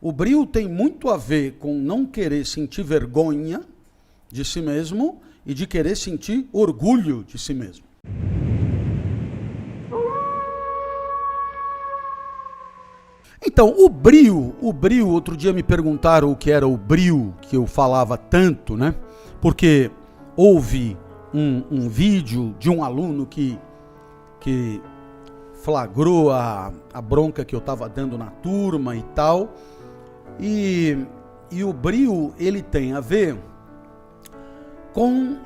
o brio tem muito a ver com não querer sentir vergonha de si mesmo e de querer sentir orgulho de si mesmo. Então, o brio, outro dia me perguntaram o que era o brio, que eu falava tanto, né? Porque houve um vídeo de um aluno que flagrou a bronca que eu estava dando na turma e tal. E o brio, ele tem a ver com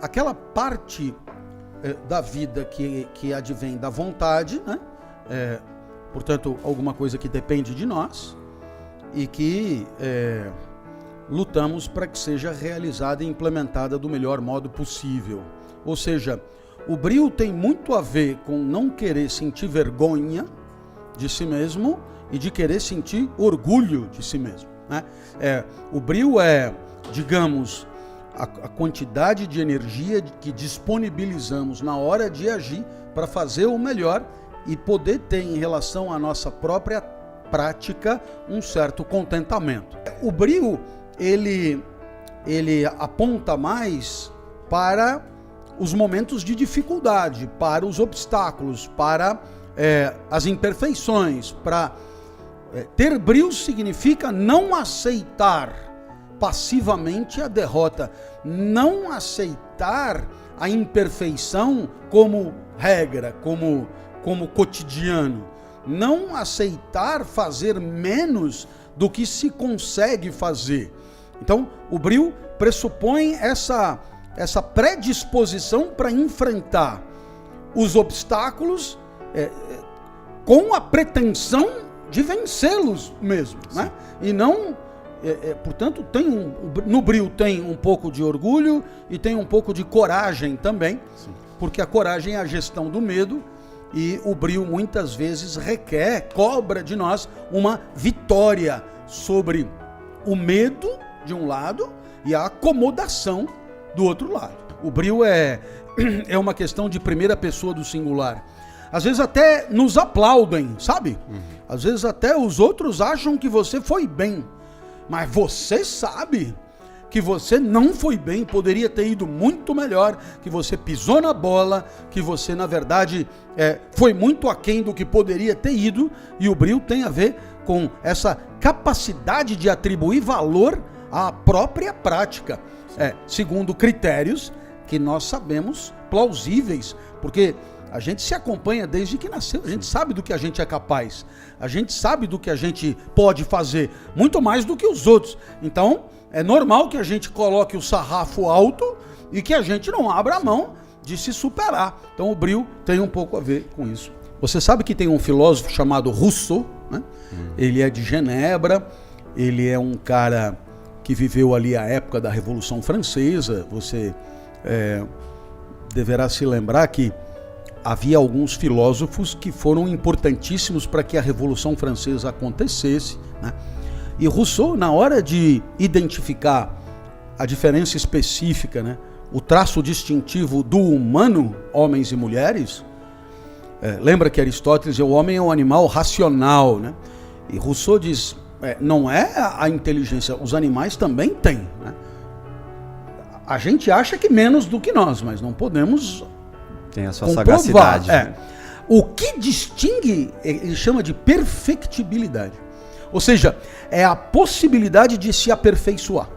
aquela parte da vida que advém da vontade, né? Portanto, alguma coisa que depende de nós e que lutamos para que seja realizada e implementada do melhor modo possível. Ou seja, o brio tem muito a ver com não querer sentir vergonha de si mesmo e de querer sentir orgulho de si mesmo, né? O brio é, digamos, a quantidade de energia que disponibilizamos na hora de agir para fazer o melhor e poder ter em relação à nossa própria prática um certo contentamento. O brio, ele aponta mais para os momentos de dificuldade, para os obstáculos, para as imperfeições. Ter brio significa não aceitar passivamente a derrota, não aceitar a imperfeição como regra, como cotidiano, não aceitar fazer menos do que se consegue fazer. Então, o brio pressupõe essa predisposição para enfrentar os obstáculos com a pretensão de vencê-los mesmo, né? E não, portanto, no brio tem um pouco de orgulho e tem um pouco de coragem também. Sim. Porque a coragem é a gestão do medo. E o brio muitas vezes cobra de nós uma vitória sobre o medo de um lado e a acomodação do outro lado. O brio é uma questão de primeira pessoa do singular. Às vezes até nos aplaudem, sabe? Às vezes até os outros acham que você foi bem, mas você sabe que você não foi bem, poderia ter ido muito melhor, que você pisou na bola, que você, na verdade, foi muito aquém do que poderia ter ido, e o brio tem a ver com essa capacidade de atribuir valor à própria prática, segundo critérios que nós sabemos plausíveis, porque a gente se acompanha desde que nasceu, a gente sabe do que a gente é capaz, a gente sabe do que a gente pode fazer, muito mais do que os outros. Então, é normal que a gente coloque o sarrafo alto e que a gente não abra a mão de se superar. Então o brio tem um pouco a ver com isso. Você sabe que tem um filósofo chamado Rousseau, né? Ele é de Genebra, ele é um cara que viveu ali a época da Revolução Francesa. Você deverá se lembrar que havia alguns filósofos que foram importantíssimos para que a Revolução Francesa acontecesse, né? E Rousseau, na hora de identificar a diferença específica, né, o traço distintivo do humano, homens e mulheres, lembra que Aristóteles o homem é um animal racional, né? E Rousseau diz, não é a inteligência, os animais também têm, né? A gente acha que menos do que nós, mas não podemos tem a sua comprovar. Sagacidade. Né? O que distingue, ele chama de perfectibilidade. Ou seja, é a possibilidade de se aperfeiçoar.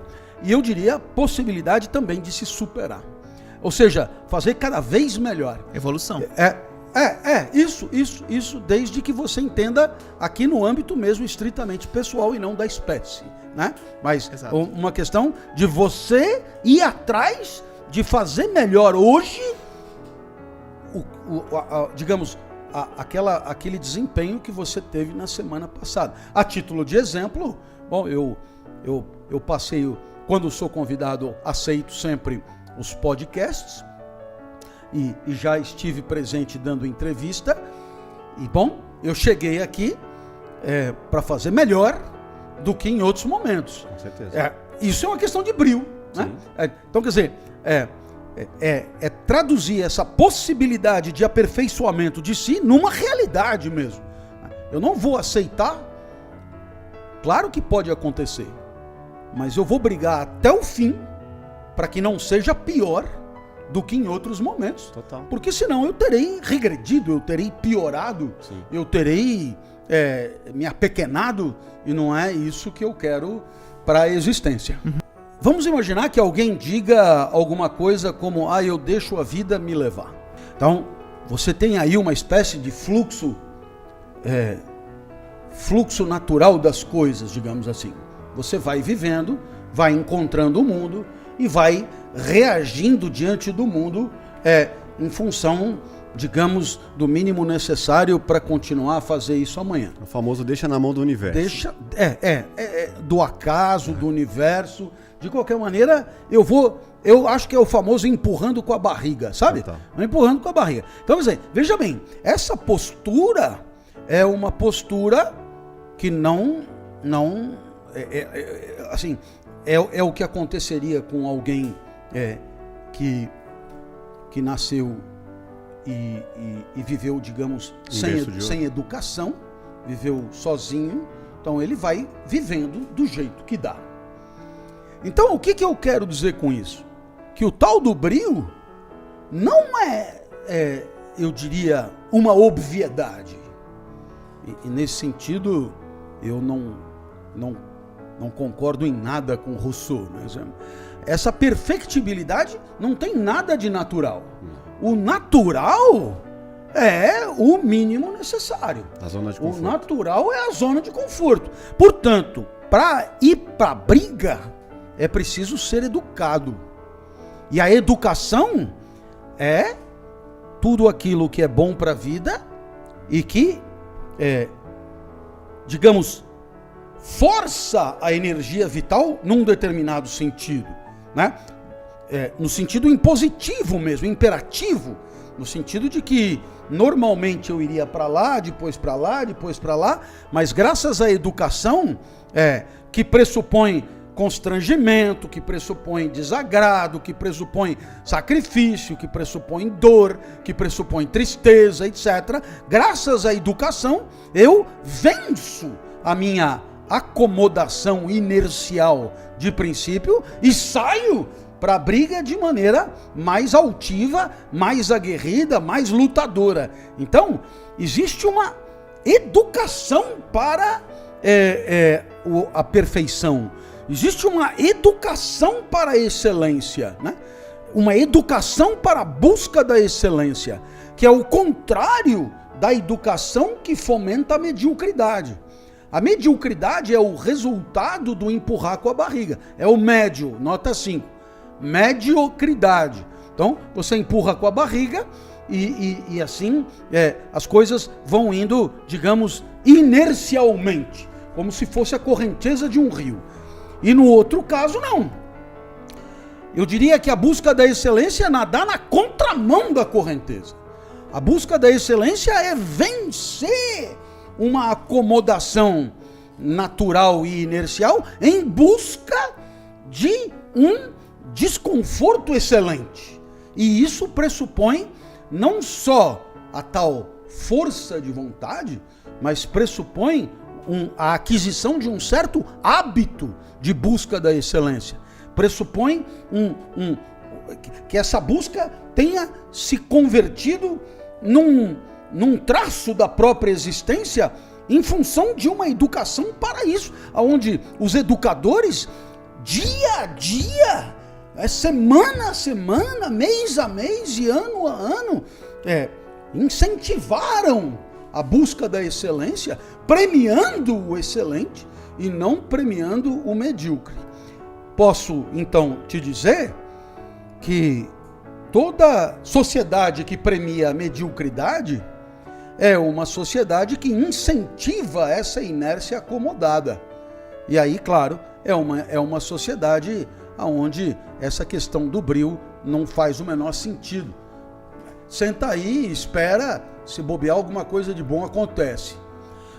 E eu diria a possibilidade também de se superar. Ou seja, fazer cada vez melhor. Evolução. Isso desde que você entenda aqui no âmbito mesmo estritamente pessoal e não da espécie, né? Mas exato. Uma questão de você ir atrás de fazer melhor hoje, digamos, aquele desempenho que você teve na semana passada. A título de exemplo, bom, eu passeio, quando sou convidado, aceito sempre os podcasts e já estive presente dando entrevista e, bom, eu cheguei aqui para fazer melhor do que em outros momentos. Com certeza. Isso é uma questão de brio, né? Então, quer dizer, traduzir essa possibilidade de aperfeiçoamento de si numa realidade mesmo. Eu não vou aceitar Claro que pode acontecer, mas eu vou brigar até o fim para que não seja pior do que em outros momentos. Total. Porque senão eu terei regredido, eu terei piorado, Sim. eu terei me apequenado, e não é isso que eu quero para a existência. Vamos imaginar que alguém diga alguma coisa como: eu deixo a vida me levar. Então, você tem aí uma espécie de fluxo natural das coisas, digamos assim. Você vai vivendo, vai encontrando o mundo e vai reagindo diante do mundo em função, digamos, do mínimo necessário para continuar a fazer isso amanhã. O famoso deixa na mão do universo. Do acaso, do universo. De qualquer maneira, eu acho que é o famoso empurrando com a barriga, sabe? Total. Empurrando com a barriga. Então, veja bem, essa postura é uma postura que é o que aconteceria com alguém que nasceu e viveu, digamos, sem educação, viveu sozinho. Então ele vai vivendo do jeito que dá. Então o que eu quero dizer com isso? Que o tal do brio não eu diria, uma obviedade. E nesse sentido, eu não concordo em nada com Rousseau, né? Essa perfectibilidade não tem nada de natural. O natural é o mínimo necessário. A zona de conforto. O natural é a zona de conforto. Portanto, para ir para a briga, é preciso ser educado. E a educação é tudo aquilo que é bom para a vida e que, digamos, força a energia vital num determinado sentido, né? No sentido impositivo mesmo, imperativo, no sentido de que normalmente eu iria para lá, depois para lá, depois para lá, mas graças à educação, que pressupõe constrangimento, que pressupõe desagrado, que pressupõe sacrifício, que pressupõe dor, que pressupõe tristeza, etc. Graças à educação, eu venço a minha acomodação inercial de princípio e saio para a briga de maneira mais altiva, mais aguerrida, mais lutadora. Então, existe uma educação para a perfeição. Existe uma educação para a excelência, né? Uma educação para a busca da excelência, que é o contrário da educação que fomenta a mediocridade. A mediocridade é o resultado do empurrar com a barriga. É o médio, nota 5. Mediocridade. Então, você empurra com a barriga e assim as coisas vão indo, digamos, inercialmente, como se fosse a correnteza de um rio. E no outro caso, não. Eu diria que a busca da excelência é nadar na contramão da correnteza. A busca da excelência é vencer uma acomodação natural e inercial em busca de um desconforto excelente. E isso pressupõe não só a tal força de vontade, mas pressupõe a aquisição de um certo hábito de busca da excelência. Pressupõe que essa busca tenha se convertido num traço da própria existência em função de uma educação para isso, onde os educadores, dia a dia, semana a semana, mês a mês e ano a ano, incentivaram a busca da excelência, premiando o excelente e não premiando o medíocre. Posso, então, te dizer que toda sociedade que premia a mediocridade é uma sociedade que incentiva essa inércia acomodada. E aí, claro, é uma sociedade onde essa questão do brio não faz o menor sentido. Senta aí e espera, se bobear alguma coisa de bom acontece.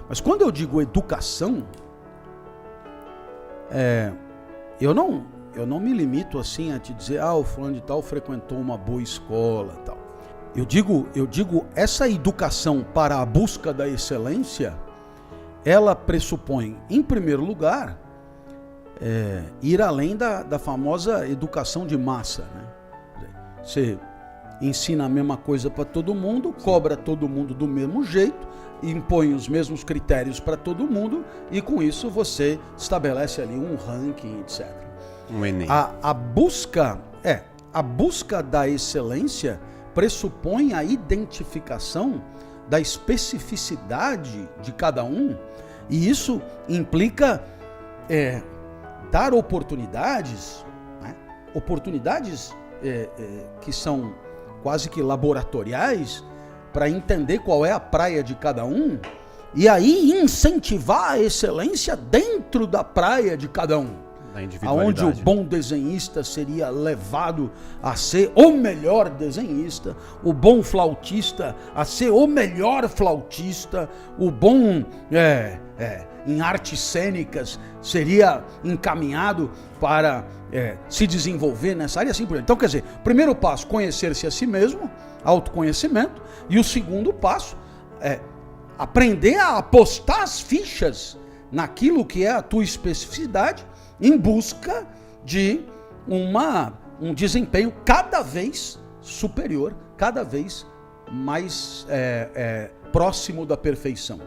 Mas quando eu digo educação, eu não me limito assim a te dizer, o fulano de tal frequentou uma boa escola, tal. Eu digo essa educação para a busca da excelência ela pressupõe, em primeiro lugar, ir além da famosa educação de massa, né? Você ensina a mesma coisa para todo mundo, cobra todo mundo do mesmo jeito, impõe os mesmos critérios para todo mundo e com isso você estabelece ali um ranking, etc. Um Enem. A busca da excelência pressupõe a identificação da especificidade de cada um, e isso implica dar oportunidades, né? Oportunidades que são quase que laboratoriais, para entender qual é a praia de cada um, e aí incentivar a excelência dentro da praia de cada um. Aonde o bom desenhista seria levado a ser o melhor desenhista, o bom flautista a ser o melhor flautista, o bom em artes cênicas seria encaminhado para se desenvolver nessa área, assim por diante. Então, quer dizer, primeiro passo, conhecer-se a si mesmo, autoconhecimento, e o segundo passo é aprender a apostar as fichas naquilo que é a tua especificidade, em busca de um desempenho cada vez superior, cada vez mais próximo da perfeição.